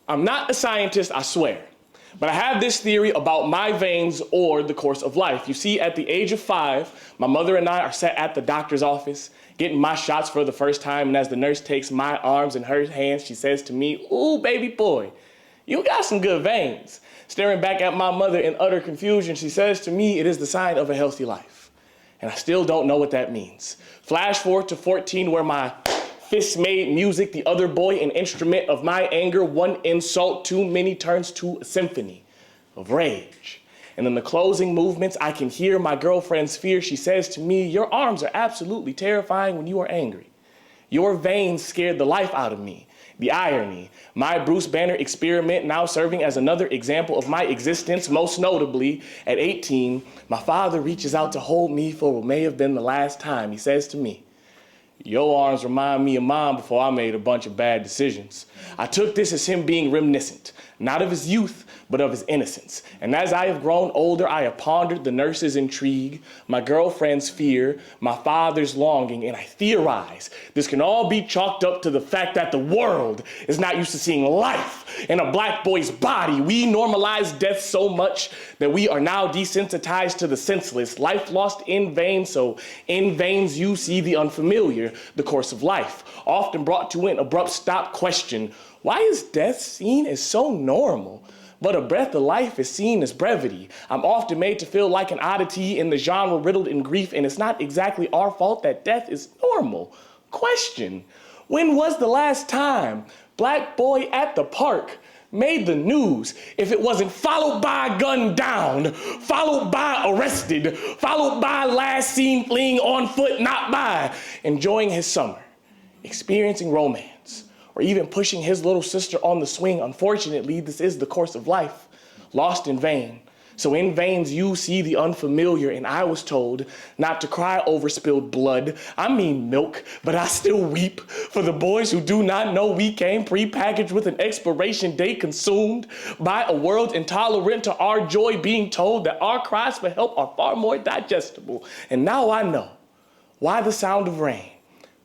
I'm not a scientist, I swear, but I have this theory about my veins or the course of life. You see, at the age of 5, my mother and I are sat at the doctor's office, getting my shots for the first time, and as the nurse takes my arms in her hands, she says to me, "Ooh, baby boy, you got some good veins." Staring back at my mother in utter confusion, she says to me, "It is the sign of a healthy life." And I still don't know what that means. Flash forward to 14, where my fists made music, the other boy, an instrument of my anger. One insult too many turns to a symphony of rage. And in the closing movements, I can hear my girlfriend's fear. She says to me, "Your arms are absolutely terrifying when you are angry. Your veins scared the life out of me." The irony, my Bruce Banner experiment now serving as another example of my existence. Most notably, at 18, my father reaches out to hold me for what may have been the last time. He says to me, "Your arms remind me of mine before I made a bunch of bad decisions." I took this as him being reminiscent, not of his youth, but of his innocence. And as I have grown older, I have pondered the nurse's intrigue, my girlfriend's fear, my father's longing, and I theorize this can all be chalked up to the fact that the world is not used to seeing life in a black boy's body. We normalize death so much that we are now desensitized to the senseless, life lost in vain, so in veins you see the unfamiliar, the course of life, often brought to an abrupt stop question. Why is death seen as so normal, but a breath of life is seen as brevity? I'm often made to feel like an oddity in the genre riddled in grief, and it's not exactly our fault that death is normal. Question, when was the last time black boy at the park made the news if it wasn't followed by gunned down, followed by arrested, followed by last seen fleeing on foot, not by enjoying his summer, experiencing romance, or even pushing his little sister on the swing? Unfortunately, this is the course of life, lost in vain. So in veins you see the unfamiliar, and I was told not to cry over spilled blood. I mean milk, but I still weep for the boys who do not know we came prepackaged with an expiration date, consumed by a world intolerant to our joy, being told that our cries for help are far more digestible. And now I know why the sound of rain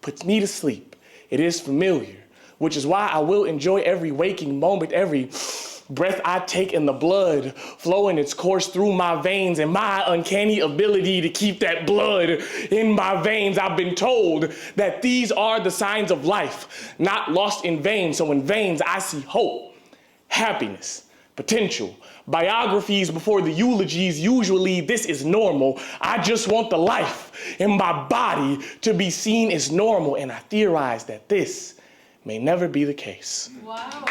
puts me to sleep. It is familiar, which is why I will enjoy every waking moment, every breath I take, in the blood flowing its course through my veins, and my uncanny ability to keep that blood in my veins. I've been told that these are the signs of life, not lost in vain. So in veins, I see hope, happiness, potential, biographies before the eulogies. Usually this is normal. I just want the life in my body to be seen as normal, and I theorize that this may never be the case. Wow.